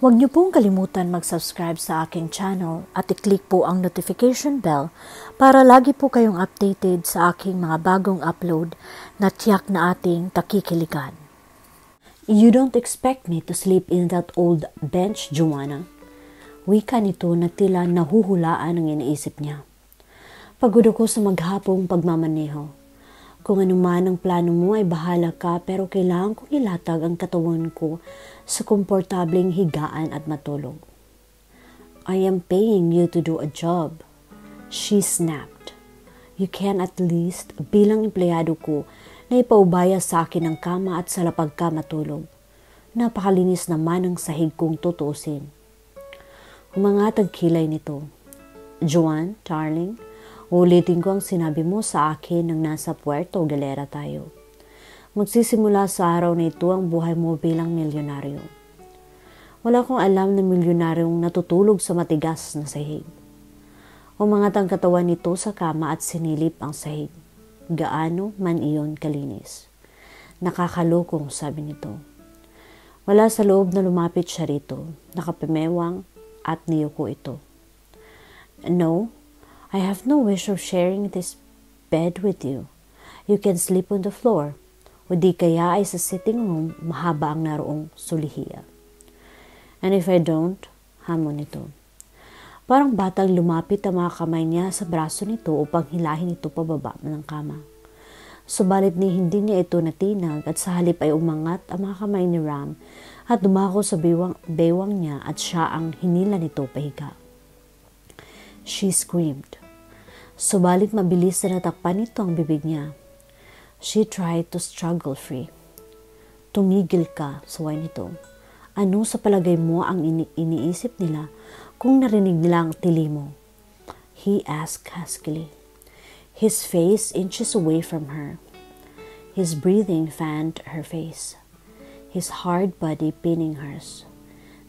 Huwag niyo pong kalimutan mag-subscribe sa aking channel at i-click po ang notification bell para lagi po kayong updated sa aking mga bagong upload na tiyak na ating takikiligan. You don't expect me to sleep in that old bench, Joanna. Wika nito na tila nahuhulaan ang iniisip niya. Pagod ako sa maghapong pagmamaneho. Kung ano man ang plano mo ay bahala ka, pero kailangan kong ilatag ang katawan ko sa komportableng higaan at matulog. I am paying you to do a job. She snapped. You can at least, bilang empleyado ko, na ipaubaya sa akin ang kama at sa lapag ka matulog. Napakalinis naman ang sahig kong tutusin. Umangat ang kilay nito. Joanne, darling, ulitin ko ang sinabi mo sa akin nang nasa Puerto Galera tayo. Magsisimula sa araw na ito ang buhay mo bilang milyonaryo. Wala akong alam na milyonaryong natutulog sa matigas na sahig. Umangat ang katawan nito sa kama at sinilip ang sahig. Gaano man iyon kalinis. Nakakalokong, sabi nito. Wala sa loob na lumapit siya rito. Nakapimewang at niyuko ito. No, I have no wish of sharing this bed with you. You can sleep on the floor. O di kaya ay sa sitting room, mahaba ang naroong sulihiya. And if I don't, hamon ito. Parang batang lumapit ang mga kamay niya sa braso nito upang hilahin ito pababa ng kama. Subalit ni hindi niya ito natinag at sa halip ay umangat ang mga kamay ni Ram at dumako sa bewang niya at siya ang hinila nito pahiga. She screamed. Subalit mabilis na natakpan nito ang bibig niya. She tried to struggle free. Tumigil ka, suway nito. Ano sa palagay mo ang iniisip nila kung narinig nila ang tili mo? He asked huskily. His face inches away from her. His breathing fanned her face. His hard body pinning hers.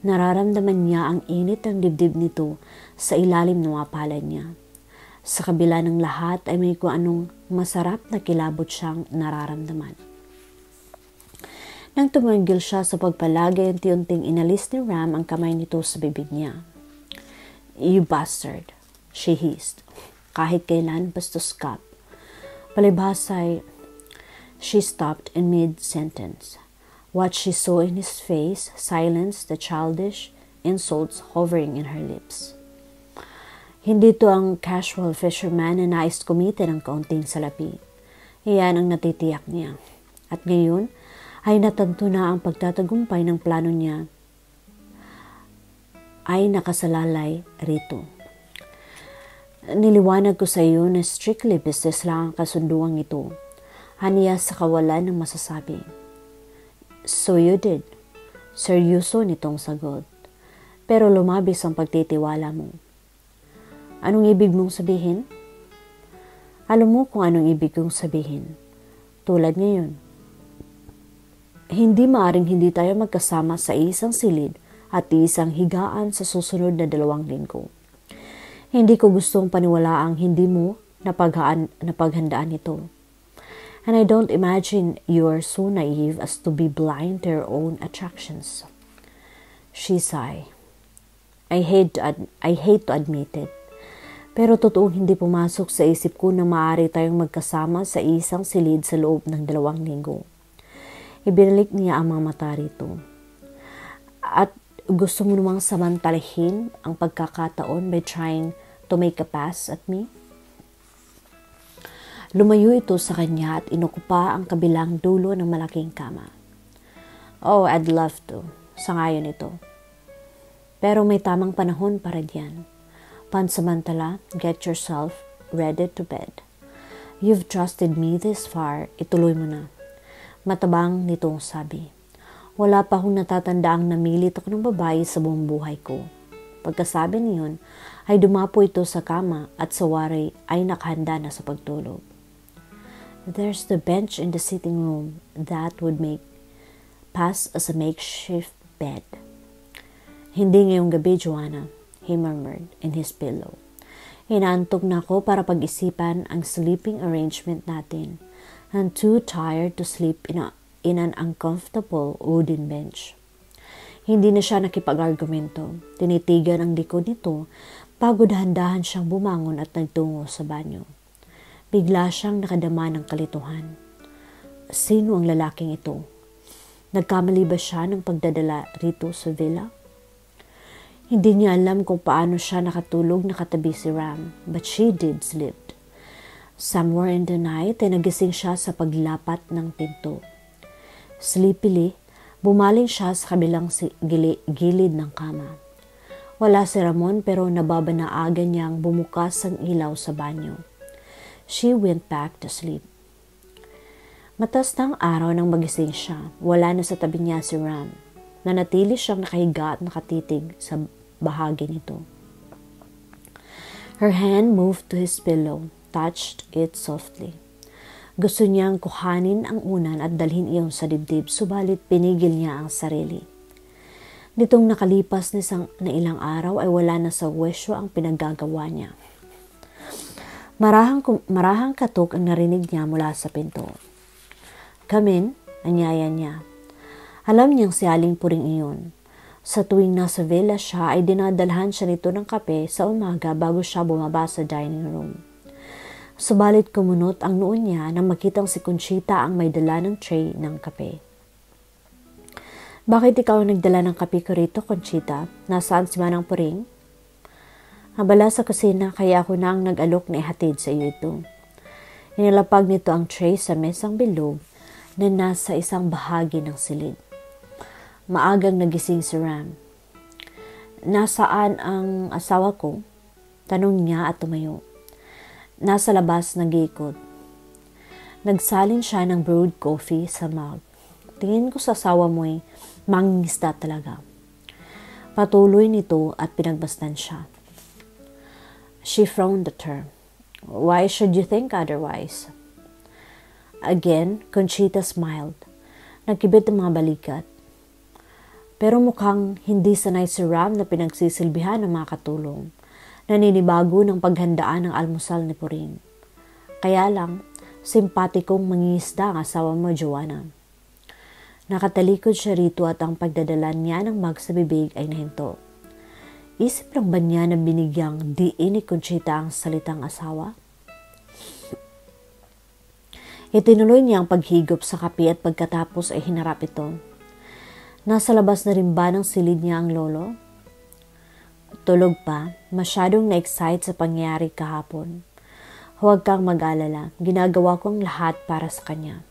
Nararamdaman niya ang init ng dibdib nito sa ilalim ng mga palad niya. Sa kabila ng lahat ay may kung anong masarap na kilabot siyang nararamdaman. Nang tumigil siya sa pagpalagay, unti-unting inalis ni Ram ang kamay nito sa bibig niya. You bastard, she hissed. Kahit kailan, bastos ka. Palibhasa, she stopped in mid-sentence. What she saw in his face silenced the childish insults hovering in her lips. Hindi to ang casual fisherman na nais kumita ng kaunting salapi. Iyan ang natitiyak niya. At ngayon ay natanto na ang pagtatagumpay ng plano niya ay nakasalalay rito. Niliwanag ko sa iyo na strictly business lang ang kasunduang ito. Haniya sa kawalan ng masasabi. So you did. Seryoso nitong sagot. Pero lumabis ang pagtitiwala mo. Anong ibig mong sabihin? Alam mo kung anong ibig kong sabihin. Tulad ngayon. Hindi maaring hindi tayo magkasama sa isang silid at isang higaan sa susunod na 2 linggo. Hindi ko gustong paniwalaang hindi mo napaghandaan ito. And I don't imagine you're so naive as to be blind to your own attractions. She sighed. I hate to admit it. Pero totoong hindi pumasok sa isip ko na maaari tayong magkasama sa isang silid sa loob ng 2 linggo. Ibinalik niya ang mga mata rito. At gusto mo namang samantalahin ang pagkakataon by trying to make a pass at me? Lumayo ito sa kanya at inukupa ang kabilang dulo ng malaking kama. Oh, I'd love to. Sangayon ito. Pero may tamang panahon para diyan. Pansamantala, get yourself ready to bed. You've trusted me this far, ituloy mo na. Matabang nitong sabi. Wala pa akong natatandaang namilit ako ng babae sa buong buhay ko. Pagkasabi niyon, ay dumapo ito sa kama at sa wari ay nakahanda na sa pagtulog. There's the bench in the sitting room that would pass as a makeshift bed. Hindi ngayong gabi, Joanna, he murmured in his pillow. Inaantok na ako para pag-isipan ang sleeping arrangement natin. I'm too tired to sleep in an uncomfortable wooden bench. Hindi na siya nakipag-argumento. Tinitigan ang likod nito bago dahan-dahan siyang bumangon at nagtungo sa banyo. Bigla siyang nakadama ng kalituhan. Sino ang lalaking ito? Nagkamali ba siya ng pagdadala rito sa villa? Hindi niya alam kung paano siya nakatulog nakatabi si Ram, but she did sleep. Somewhere in the night ay nagising siya sa paglapat ng pinto. Sleepily, bumaling siya sa kabilang gilid ng kama. Wala si Ramon pero nababanaagan niyang bumukas ang ilaw sa banyo. She went back to sleep. Matas ng araw nang magising siya, wala na sa tabi niya si Ram. Nanatili siyang nakahiga at nakatitig sa bahagi nito. Her hand moved to his pillow, touched it softly. Gusto niyang kuhanin ang unan at dalhin iyon sa dibdib, subalit pinigil niya ang sarili. Nitong nakalipas na ilang araw ay wala na sa wesyo ang pinaggagawa niya. Marahang katok ang narinig niya mula sa pinto. Come in, anyaya niya. Alam niyang si Aling Puring iyon. Sa tuwing nasa villa siya ay dinadalhan siya nito ng kape sa umaga bago siya bumaba sa dining room. Subalit kumunot ang noo niya nang makitang si Conchita ang may dala ng tray ng kape. Bakit ikaw ang nagdala ng kape ko rito, Conchita? Nasaan si Manang Puring? Abala sa kusina kaya ako na ang nag-alok na ihatid sa iyo ito. Inilapag nito ang tray sa mesang bilog na nasa isang bahagi ng silid. Maagang nagising si Ram. Nasaan ang asawa ko? Tanong niya at tumayo. Nasa labas nag-iikot. Nagsalin siya ng brewed coffee sa mug. Tingin ko sa asawa mo'y mangingisda talaga. Patuloy nito at pinagbastan siya. She frowned at her. Why should you think otherwise? Again, Conchita smiled. Nagkibit ang mga balikat. Pero mukhang hindi sanay si Ram na pinagsisilbihan ng mga katulong. Naninibago ng paghandaan ng almusal ni Puring. Kaya lang, simpatikong mangingisda ang asawa mo, Joanna. Nakatalikod siya rito at ang pagdadala niya ng mug sa bibig ay nahinto. Isip lang ba niya na binigyang diin ni Conchita ang salitang asawa? Itinuloy niya ang paghigop sa kape at pagkatapos ay hinarap ito. Nasa labas na rin ba ng silid niya ang lolo? Tulog pa, masyadong na-excite sa pangyayari kahapon. Huwag kang mag-alala, ginagawa ko ang lahat para sa kanya.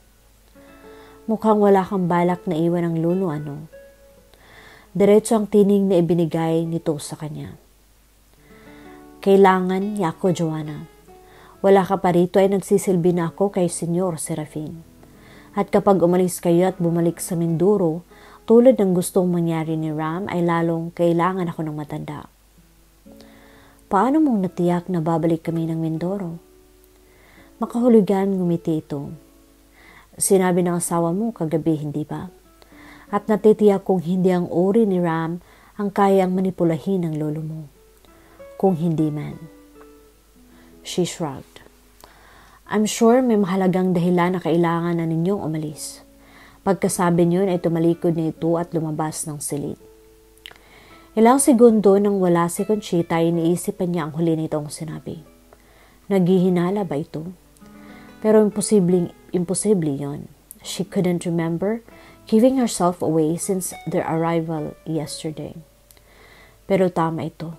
Mukhang wala kang balak na iwan ang lolo, ano? Diretso ang tining na ibinigay nito sa kanya. Kailangan niya ako, Joanna. Wala ka pa rito ay nagsisilbi na ako kay Senyor Serafin. At kapag umalis kayo at bumalik sa Mindoro, tulad ng gustong mangyari ni Ram ay lalong kailangan ako ng matanda. Paano mong natiyak na babalik kami ng Mindoro? Makahulugan ngumiti ito. Sinabi ng asawa mo kagabi, hindi ba? At natitiyak kung hindi ang uri ni Ram ang kayang manipulahin ng lolo mo. Kung hindi man. She shrugged. I'm sure may mahalagang dahilan na kailangan na ninyong umalis. Pagkasabi niyo ay tumalikod na ito at lumabas ng silid. Ilang segundo nang wala si Conchita ay iniisipan niya ang huli nitong sinabi. Naghihinala ba ito? Pero imposible yon. She couldn't remember giving herself away since their arrival yesterday. Pero tama ito.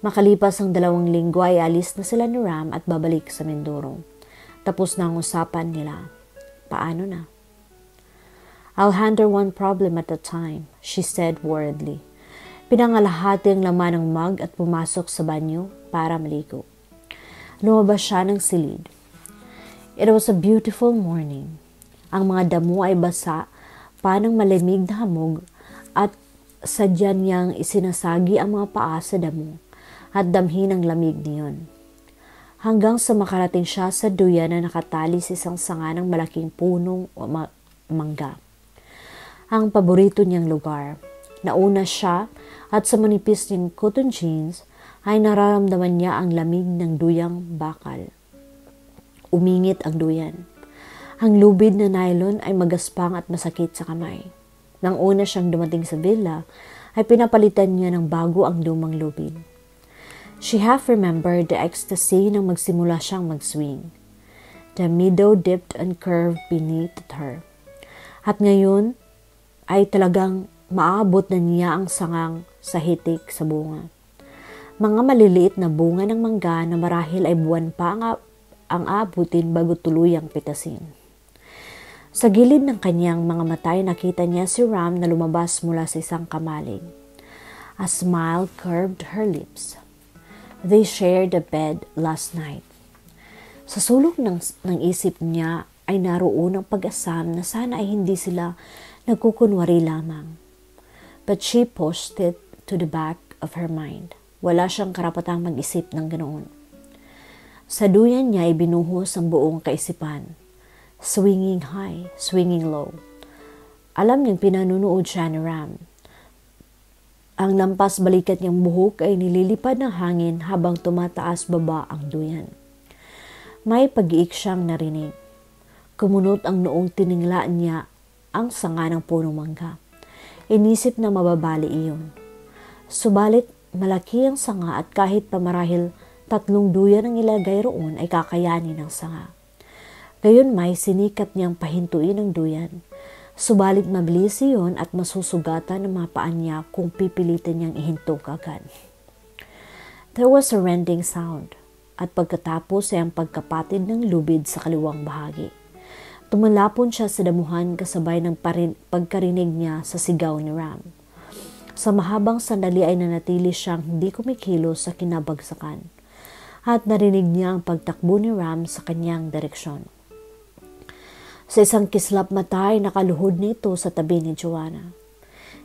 Makalipas ang 2 linggo ay alis na sila ni Ram at babalik sa Mindoro. Tapos na ang usapan nila. Paano na? I'll handle one problem at a time, she said worriedly. Pinangalahati ang laman ng mug at pumasok sa banyo para maligo. Lumabas siya ng silid. It was a beautiful morning. Ang mga damo ay basa pa ng malamig na hamog at sadya niyang isinasagi ang mga paa sa damo at damhin ang lamig niyon. Hanggang sa makarating siya sa duyan na nakatali sa isang sanga ng malaking punong mangga. Ang paborito niyang lugar. Nauna siya at sa manipis niyang cotton jeans ay nararamdaman niya ang lamig ng duyang bakal. Umingit ang duyan. Ang lubid na nylon ay magaspang at masakit sa kamay. Nang una siyang dumating sa villa, ay pinapalitan niya ng bago ang lumang lubid. She half remembered the ecstasy nang magsimula siyang mag-swing. The meadow dipped and curved beneath her. At ngayon ay talagang maabot na niya ang sangang sa hitik sa bunga. Mga maliliit na bunga ng mangga na marahil ay buwan pa ang abutin bago tuluyang pitasin. Sa gilid ng kanyang mga mata nakita niya si Ram na lumabas mula sa isang kamalig. A smile curved her lips. They shared the bed last night. Sa sulok ng isip niya ay naroon ang pag-asam na sana ay hindi sila nagkukunwari lamang. But she pushed it to the back of her mind. Wala siyang karapatang mag-isip ng ganoon. Sa duyan niya ay binuhos ang buong kaisipan. Swinging high, swinging low. Alam niyang pinanunood siya ni Ram. Ang lampas balikat niyang buhok ay nililipad ng hangin habang tumataas baba ang duyan. May pag-iik siyang narinig. Kumunot ang noong tininglaan niya ang sanga ng punong mangga. Inisip na mababali iyon. Subalit malaki ang sanga at kahit pa marahil 3 duyan ang ilagay roon ay kakayanin ng sanga. Gayon may sinikap niyang pahintuin ang duyan. Subalit mabilis iyon at masusugatan ng mga paan niya kung pipilitin niyang ihinto agad. There was a rending sound at pagkatapos ay ang pagkapatid ng lubid sa kaliwang bahagi. Tumalapon siya sa damuhan kasabay ng pagkarinig niya sa sigaw ni Ram. Sa mahabang sandali ay nanatili siyang hindi kumikilos sa kinabagsakan at narinig niya ang pagtakbo ni Ram sa kanyang direksyon. Sa isang kislap mata ay nakaluhod nito sa tabi ni Joanna.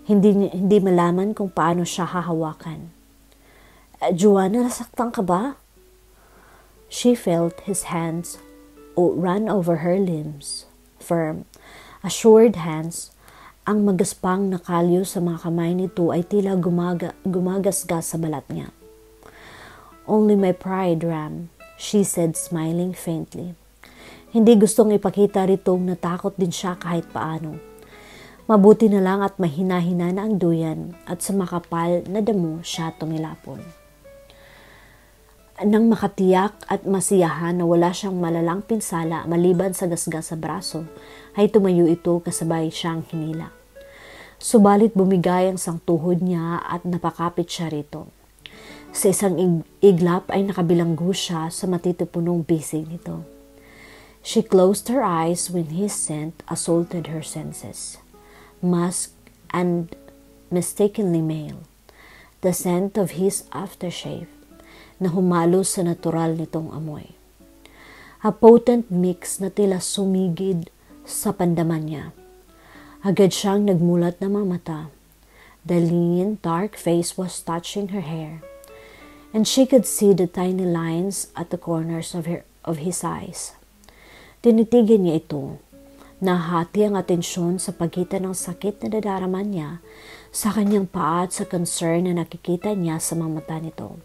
Hindi malaman kung paano siya hahawakan. Joanna, nasaktan ka ba? She felt his hands run over her limbs. Firm, assured hands, ang magaspang na kalyo sa mga kamay nito ay tila gumagasgas sa balat niya. Only my pride, Ram, she said smiling faintly. Hindi gustong ipakita ritong natakot din siya kahit paano. Mabuti na lang at mahina-hina na ang duyan at sa makapal na damo siya tumilapon. Nang makatiyak at masiyahan na wala siyang malalang pinsala maliban sa gasgas sa braso, ay tumayo ito kasabay siyang hinila. Subalit bumigay ang sangtuhod niya at napakapit siya rito. Sa isang iglap ay nakabilanggo siya sa matitipunong bisig nito. She closed her eyes when his scent assaulted her senses. Musk and mistakenly male. The scent of his aftershave na humalo sa natural nitong amoy. A potent mix na tila sumigid sa pandaman niya. Agad siyang nagmulat na mga mata. The lean, dark face was touching her hair, and she could see the tiny lines at the corners of his eyes. Tinitigan niya ito. Nahati ang atensyon sa pagitan ng sakit na dadaraman niya sa kanyang paa at sa concern na nakikita niya sa mga mata nito.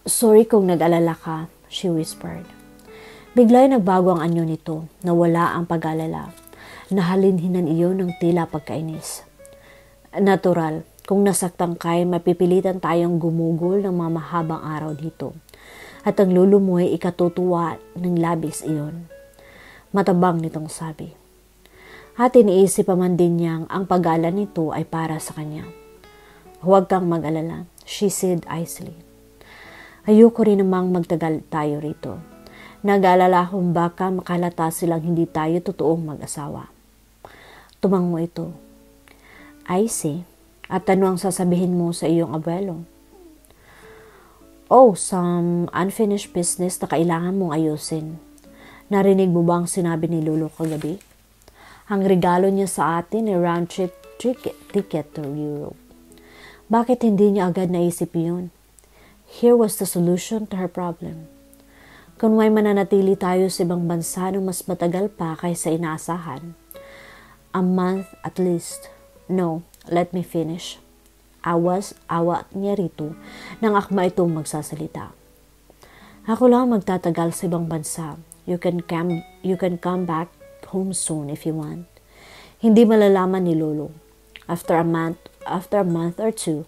Sorry kung nag-alala ka, she whispered. Bigla ay nagbago ang anyo nito, nawala ang pag-alala. Nahalinhinan iyon ng tila pagkainis. Natural, kung nasaktan ka ay mapipilitan tayong gumugol ng mga mahabang araw dito. At ang lulo mo ay ikatutuwa ng labis iyon. Matabang nitong sabi. At iniisip pa man din niyang ang pag-alala nito ay para sa kanya. Huwag kang mag-alala, she said icily. Ayoko rin namang magtagal tayo rito. Nag-alala kung baka makalata silang hindi tayo totoong mag-asawa. Tumango ito. I see. At ano ang sasabihin mo sa iyong abuelo? Oh, some unfinished business na kailangan mong ayusin. Narinig mo ba ang sinabi ni Lolo kagabi? Ang regalo niya sa atin ay round-trip ticket to Europe. Bakit hindi niya agad naisip yun? Here was the solution to her problem. Kung may mananatili tayo sa ibang bansa ng mas matagal pa kaysa inaasahan. A month at least. No, let me finish. Awa niya rito nang akma itong magsasalita. Ako lang magtatagal sa ibang bansa. You can come back home soon if you want. Hindi malalaman ni Lolo. After a month or two,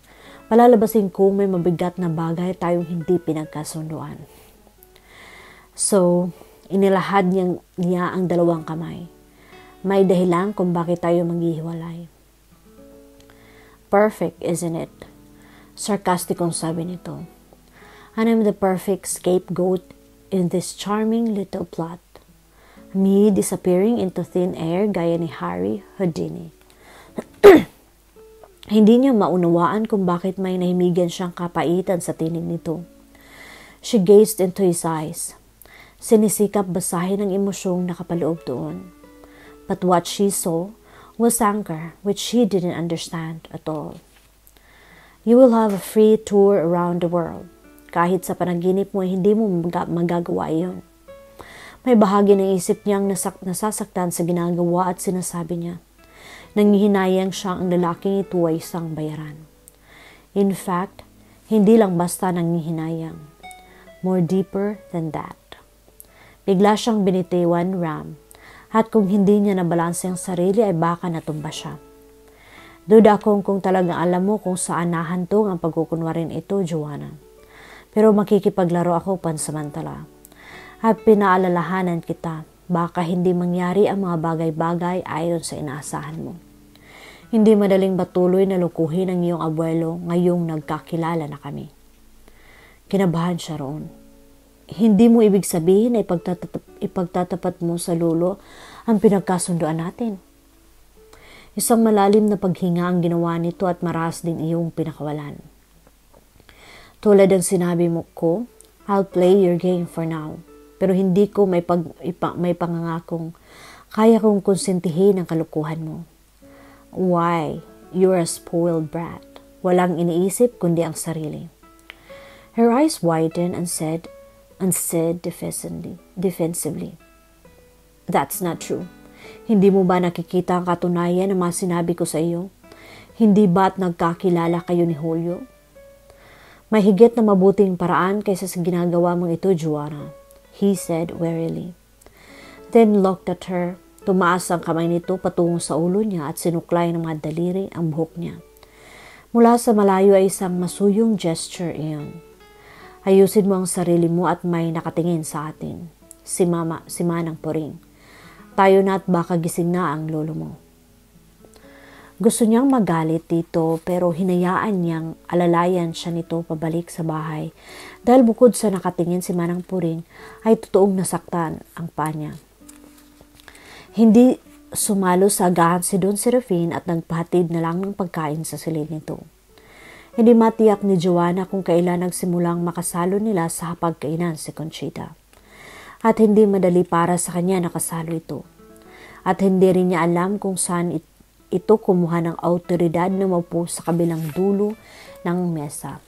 palalabasin kung may mabigat na bagay tayong hindi pinagkasunduan. So, inilahad niya ang dalawang kamay. May dahilan kung bakit tayo maghihiwalay. Perfect, isn't it? Sarkastikong sabi nito. And I'm the perfect scapegoat in this charming little plot. Me disappearing into thin air gaya ni Harry Houdini. Hindi niya maunawaan kung bakit may nahimigan siyang kapaitan sa tinig nito. She gazed into his eyes. Sinisikap basahin ang emosyong nakapaloob doon. But what she saw was anger which she didn't understand at all. You will have a free tour around the world. Kahit sa panaginip mo, hindi mo magagawa iyon. May bahagi ng isip niyang nasasaktan sa ginagawa at sinasabi niya. Nanghihinayang siya ang lalaking ito ay isang bayaran. In fact, hindi lang basta nanghihinayang. More deeper than that. Bigla siyang binitiwan, Ram. At kung hindi niya nabalanse ang sarili ay baka natumba siya. Duda akong kung talagang alam mo kung saan nahantong ang pagkukunwarin ito, Joanna. Pero makikipaglaro ako pansamantala. At pinaalalahanan kita, baka hindi mangyari ang mga bagay-bagay ayon sa inaasahan mo. Hindi madaling batuloy na lukuhin ang iyong abuelo ngayong nagkakilala na kami. Kinabahan siya roon. Hindi mo ibig sabihin na ipagtatapat mo sa lolo ang pinagkasunduan natin. Isang malalim na paghinga ang ginawa nito at maras din iyong pinakawalan. Tulad ng sinabi mo ko, I'll play your game for now. Pero hindi ko may pangangakong kaya kong konsentihin ang kalukuhan mo. Why? You're a spoiled brat. Walang iniisip kundi ang sarili. Her eyes widened and said defensively, That's not true. Hindi mo ba nakikita ang katunayan ng mga sinabi ko sa iyo? Hindi ba't nagkakilala kayo ni Julio? May higit na mabuting paraan kaysa sa ginagawa mong ito, Joanna, he said wearily. Then looked at her. Tumaas ang kamay nito patungo sa ulo niya at sinuklay ng mga daliri ang buhok niya. Mula sa malayo ay isang masuyong gesture iyon. Ayusin mo ang sarili mo at may nakatingin sa atin. Si Manang Puring. Tayo na at baka gising na ang lolo mo. Gusto niyang magalit dito pero hinayaan niyang alalayan siya nito pabalik sa bahay dahil bukod sa nakatingin si Manang Puring ay totoong nasaktan ang paa niya. Hindi sumalo sa agahan si Don Serafin at nagpahatid na lang ng pagkain sa silid nito. Hindi matiyak ni Joanna kung kailan nagsimulang makasalo nila sa hapagkainan si Conchita. At hindi madali para sa kanya nakasalo ito. At hindi rin niya alam kung saan ito kumuha ng autoridad na maupo sa kabilang dulo ng mesa.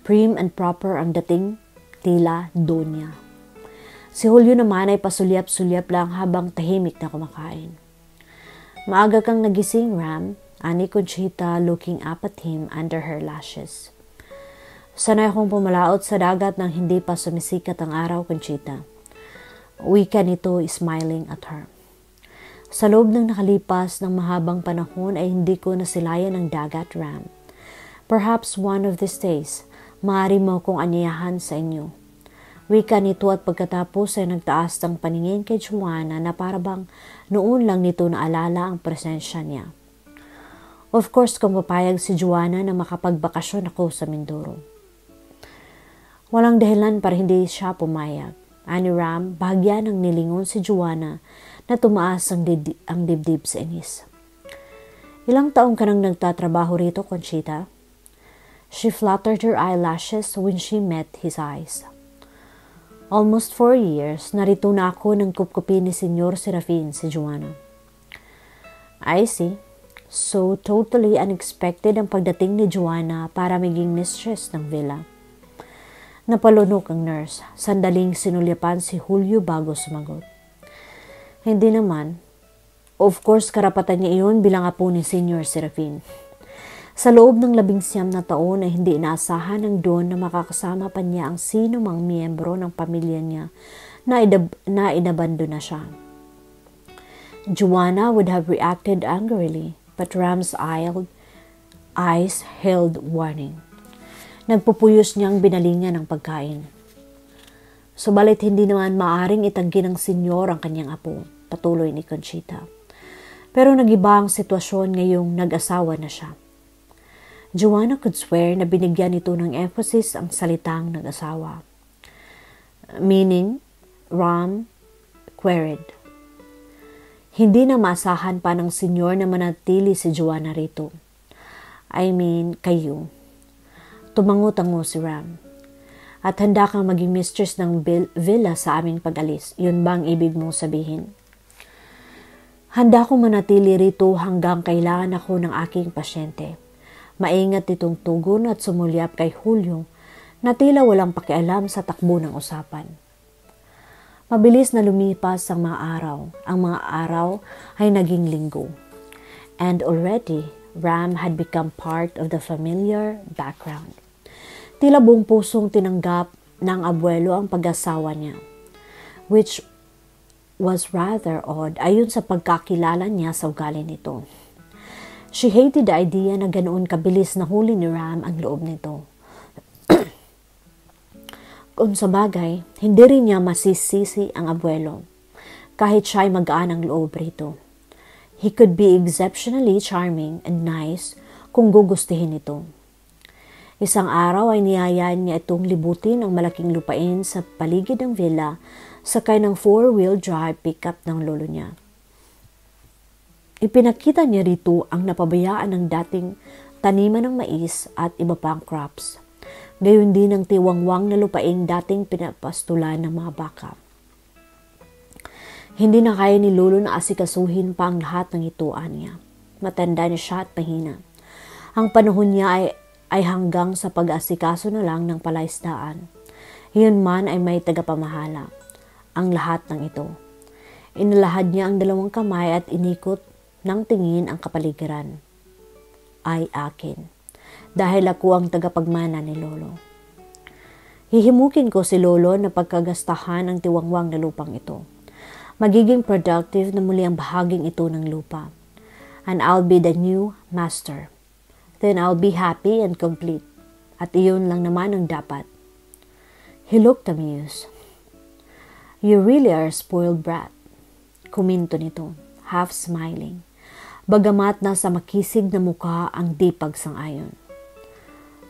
Prim and proper ang dating, tila Donya. Si Julio naman ay pasulyap-sulyap lang habang tahimik na kumakain. Maaga kang nagising, Ram, ani Conchita looking up at him under her lashes. Sanay akong pumalaot sa dagat nang hindi pa sumisikat ang araw, Conchita. Wika nito smiling at her. Sa loob ng nakalipas ng mahabang panahon ay hindi ko nasilayan ang dagat, Ram. Perhaps one of these days, maaari mo kong anyayahan sa inyo. Wika nito at pagkatapos ay nagtaas ng paningin kay Joanna na parabang noon lang nito naalala ang presensya niya. Of course, kung papayag si Joanna na makapagbakasyon ako sa Mindoro. Walang dahilan para hindi siya pumayag. Ani Ram, bahagya ng nilingon si Joanna na tumaas ang dibdib sa inis. Ilang taong ka nang nagtatrabaho rito, Conchita? She fluttered her eyelashes when she met his eyes. Almost 4 years, narito na ako ng kupkupin ni Senyor Serafin, si Joanna. I see. So totally unexpected ang pagdating ni Joanna para maging mistress ng villa. Napalunok ang nurse. Sandaling sinulyapan si Julio bago sumagot. Hindi naman. Of course, karapatan niya iyon bilang apo ni Senyor Serafin. Sa loob ng 19 na taon ay hindi inaasahan ng Don na makakasama pa niya ang sino mang miyembro ng pamilya niya na inabando na siya. Joanna would have reacted angrily, but Ram's eyes held warning. Nagpupuyos niyang binalingan ang pagkain. Subalit hindi naman maaring itanggi ng senyor ang kanyang apo, patuloy ni Conchita. Pero nagiba ang sitwasyon ngayong nag-asawa na siya. Joanna could swear na binigyan nito ng emphasis ang salitang nag-asawa. Meaning, Ram queried. Hindi na maasahan pa ng senyor na manatili si Joanna rito. I mean, kayo. Tumango-tango si Ram. At handa kang maging mistress ng villa sa aming pag-alis. Yun ba ang ibig mong sabihin? Handa akong manatili rito hanggang kailangan ako ng aking pasyente. Maingat itong tugon at sumulyap kay Julio na tila walang pakialam sa takbo ng usapan. Mabilis na lumipas ang mga araw. Ang mga araw ay naging linggo. And already, Ram had become part of the familiar background. Tila buong pusong tinanggap ng abuelo ang pag-asawa niya, which was rather odd ayon sa pagkakilala niya sa ugali nito. She hated the idea na ganoon kabilis na huli ni Ram ang loob nito. Kung sa bagay, hindi rin niya masisisi ang abuelo, kahit siya'y magaan ang loob rito. He could be exceptionally charming and nice kung gugustuhin ito. Isang araw ay niyayaan niya itong libutin ang malaking lupain sa paligid ng villa sakay ng 4-wheel drive pickup ng lolo niya. Ipinakita niya rito ang napabayaan ng dating taniman ng mais at iba pang crops. Gayon din ang tiwangwang na lupaing dating pinapastulan ng mga baka. Hindi na kaya ni lolo na asikasuhin pa ang lahat ng ituan niya. Matanda na siya at mahina. Ang panahon niya ay hanggang sa pag-asikaso na lang ng palaisdaan. Iyon man ay may tagapamahala. Ang lahat ng ito. Inalahad niya ang dalawang kamay at inikot ng tingin ang kapaligiran. Ay akin. Dahil ako ang tagapagmana ni lolo. Hihimukin ko si lolo na pagkagastahan ang tiwangwang na lupang ito. Magiging productive na muli ang bahaging ito ng lupa. And I'll be the new master. Then I'll be happy and complete. At iyon lang naman ang dapat. He looked amused. You really are a spoiled brat. Kuminto nito, half smiling. Bagamat nasa makisig na mukha ang di pagsang-ayon.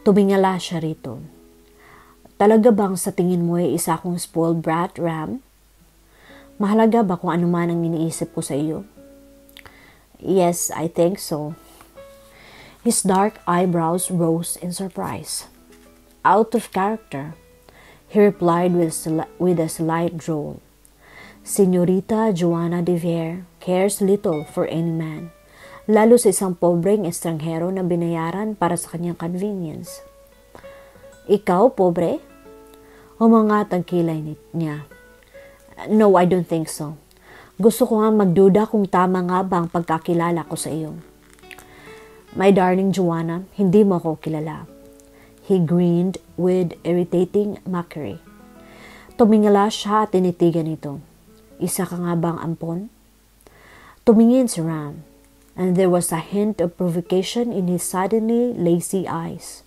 Tumingala siya rito. Talaga bang sa tingin mo ay isa akong spoiled brat, Ram? Mahalaga ba kung ano man ang iniisip ko sa iyo? Yes, I think so. His dark eyebrows rose in surprise. Out of character, he replied with a slight drawl. Señorita Joanna de Vere cares little for any man, lalo sa isang pobreng estranghero na binayaran para sa kanyang convenience. Ikaw, pobre? Umangat ang kilay niya. No, I don't think so. Gusto ko nga magduda kung tama nga ba ang pagkakilala ko sa iyo. My darling Joanna, hindi mo ako kilala. He grinned with irritating mockery. Tumingala siya at tinitigan ito. Isa ka nga bang ampon? Tumingin si Ram, and there was a hint of provocation in his suddenly lazy eyes.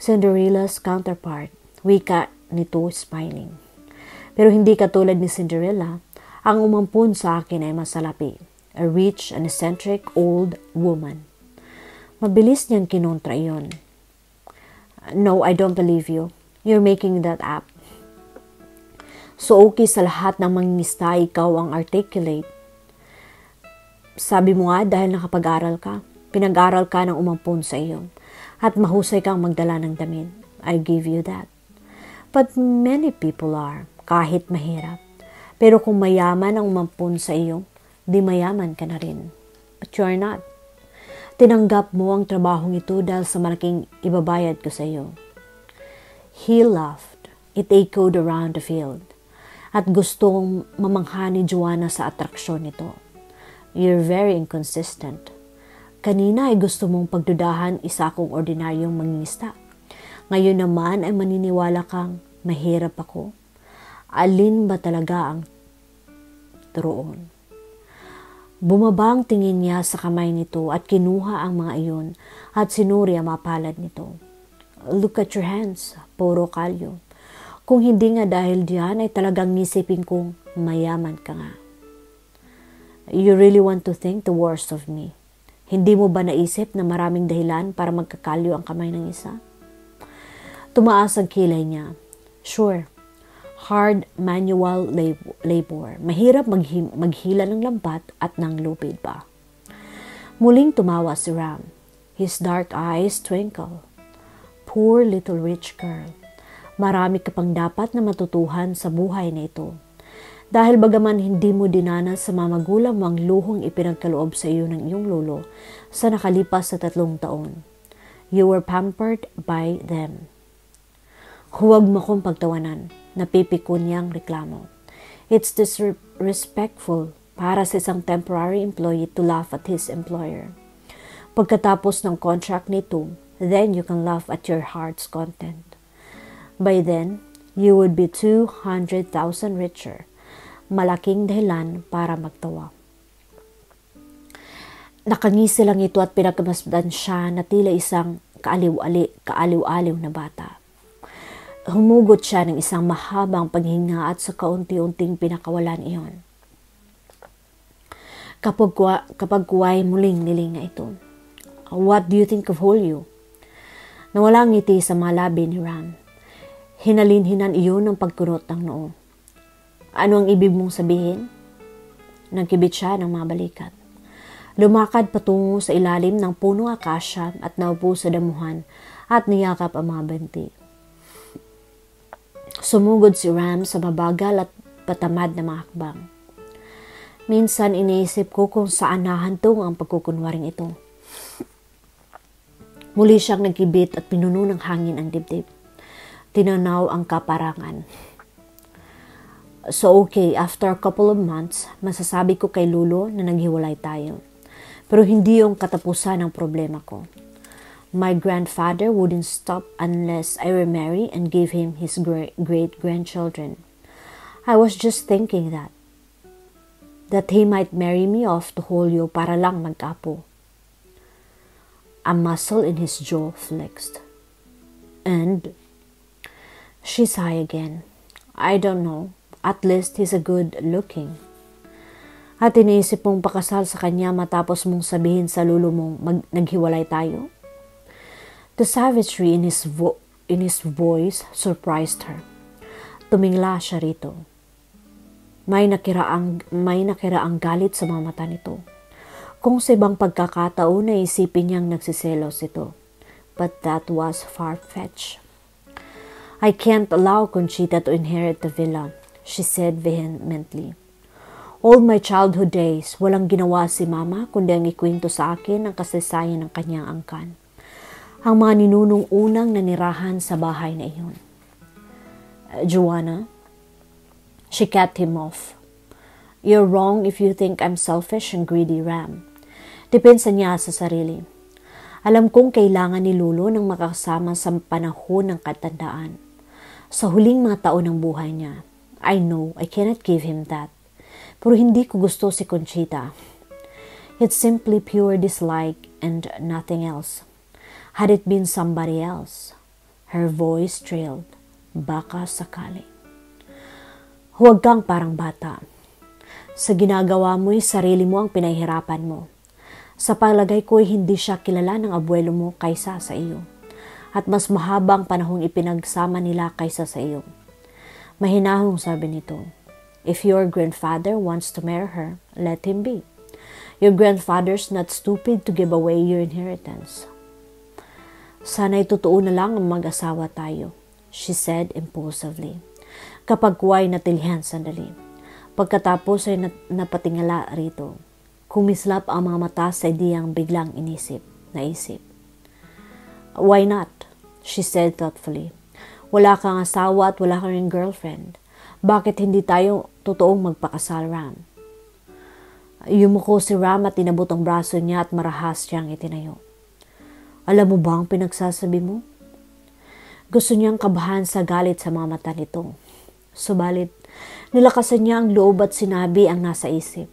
Cinderella's counterpart, wika nito smiling. Pero hindi katulad ni Cinderella, ang umampun sa akin ay masalapi, a rich and eccentric old woman. Mabilis niyang kinontra iyon. No, I don't believe you. You're making that up. So okay sa lahat ng mangingista, ikaw ang articulate. Sabi mo nga dahil nakapag-aral ka, pinag-aral ka ng umampun sa iyo, at mahusay kang magdala ng damit. I give you that. But many people are, kahit mahirap. Pero kung mayaman ang umampun sa iyo, di mayaman ka na rin. But you're not. Tinanggap mo ang trabahong ito dahil sa malaking ibabayad ko sa iyo. He laughed. It echoed around the field. At gustong mamangha ni Joanna sa atraksyon nito. You're very inconsistent. Kanina ay gusto mong pagdudahan isa akong ordinaryong mangingista. Ngayon naman ay maniniwala kang mahirap ako. Alin ba talaga ang turoon? Bumaba ang tingin niya sa kamay nito at kinuha ang mga iyon at sinuri ang mapalad nito. Look at your hands, puro kalyo. Kung hindi nga dahil diyan ay talagang nisipin kong mayaman ka nga. You really want to think the worst of me. Hindi mo ba naisip na maraming dahilan para magkakalyo ang kamay ng isa? Tumaas ang kilay niya. Sure. Hard manual labor. Mahirap maghila ng lambat at ng lupid pa. Muling tumawa si Ram. His dark eyes twinkle. Poor little rich girl. Marami ka pang dapat na matutuhan sa buhay na ito. Dahil bagaman hindi mo dinanas sa mga magulang mo ang luhong ipinagkaloob sa iyo ng iyong lolo sa nakalipas na 3 taon. You were pampered by them. Huwag mo kong pagtawanan. Napipiko niyang reklamo. It's disrespectful para sa isang temporary employee to laugh at his employer. Pagkatapos ng contract nito, then you can laugh at your heart's content. By then, you would be 200,000 richer. Malaking dahilan para magtawa. Nakangisi lang ito at pinagmasdan siya na tila isang kaaliw-aliw na bata. Humugot siya ng isang mahabang paghinga at sa kaunti-unting pinakawalan iyon. Kapag kuway muling nilinga ito. What do you think of Julio? Nawalang ngiti sa mga labi ni Ram. Hinalinhinan iyon ng pagkunot ng noo. Ano ang ibig mong sabihin? Nagkibit siya ng mga balikat. Lumakad patungo sa ilalim ng punong akasya at naupo sa damuhan at niyakap ang mga binti. Sumugod si Ram sa mabagal at patamad na mga hakbang. Minsan iniisip ko kung saan nahantong ang pagkukunwaring ito. Muli siyang nagkibit at pinuno ng hangin ang dibdib. Tinanaw ang kaparangan. So okay, after a couple of months, masasabi ko kay Lolo na naghiwalay tayo. Pero hindi yung katapusan ng problema ko. My grandfather wouldn't stop unless I remarry and gave him his great-grandchildren. I was just thinking that he might marry me off to Julio para lang magkapo. A muscle in his jaw flexed. And she sighed again. I don't know. At least he's a good-looking. At iniisip mong pakasal sa kanya matapos mong sabihin sa lulo mong naghiwalay tayo? The savagery in his voice surprised her. Tumingla siya rito. May nakiraang galit sa mga mata nito. Kung sa ibang pagkakataon na isipin niyang nagsiselos ito. But that was far-fetched. I can't allow Conchita to inherit the villa, she said vehemently. All my childhood days, walang ginawa si Mama kundi ang ikwento sa akin ang kasaysayan ng kanyang angkan. Ang mga ninunong unang nanirahan sa bahay na iyon. Joanna, she cut him off. You're wrong if you think I'm selfish and greedy, Ram. Depensa niya sa sarili. Alam kong kailangan ni Lolo ng makasama sa panahon ng katandaan. Sa huling mga taon ng buhay niya. I know I cannot give him that. Pero hindi ko gusto si Conchita. It's simply pure dislike and nothing else. Had it been somebody else, her voice trailed, baka sakali. Huwag kang parang bata. Sa ginagawa mo'y sarili mo ang pinahihirapan mo. Sa palagay ko'y hindi siya kilala ng abuelo mo kaysa sa iyo. At mas mahabang panahong ipinagsama nila kaysa sa iyo. Mahinahong sabi nito, if your grandfather wants to marry her, let him be. Your grandfather's not stupid to give away your inheritance. Sana'y totoo na lang ang mag-asawa tayo, she said impulsively. Kapag kuwa'y natilihan sandali. Pagkatapos ay napatingala rito. Kumislap ang mga mata sa ideyang biglang naisip. Why not? She said thoughtfully. Wala kang asawa at wala kang girlfriend. Bakit hindi tayo totoong magpakasal, Ram? Yumuko si Ram at inabot ang braso niya at marahas siyang itinayo. Alam mo ba ang pinagsasabi mo? Gusto niyang kabahan sa galit sa mga mata nito. Subalit, nilakasan niya ang loob at sinabi ang nasa isip.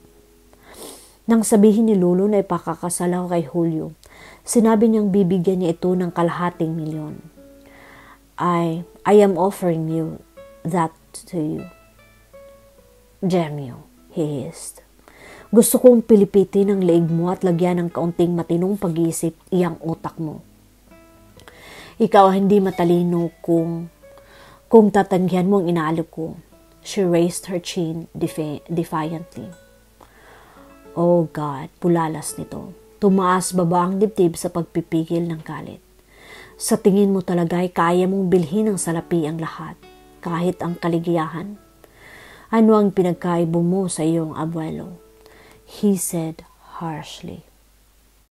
Nang sabihin ni Lolo na ipakakasal ako kay Julio, sinabi niyang bibigyan niya ito ng ₱250,000. I am offering you that to you. Gemio, he hissed. Gusto kong pilipitin ang leeg mo at lagyan ng kaunting matinong pag-iisip iyang utak mo. Ikaw hindi matalino kung tatanggihan mo ang inaalok ko. She raised her chin defiantly. Oh God, pulalas nito. Tumaas baba ang dibdib sa pagpipigil ng galit. Sa tingin mo talaga ay kaya mong bilhin ng salapi ang lahat, kahit ang kaligayahan? Ano ang pinagkaibo mo sa iyong abuelo? He said harshly.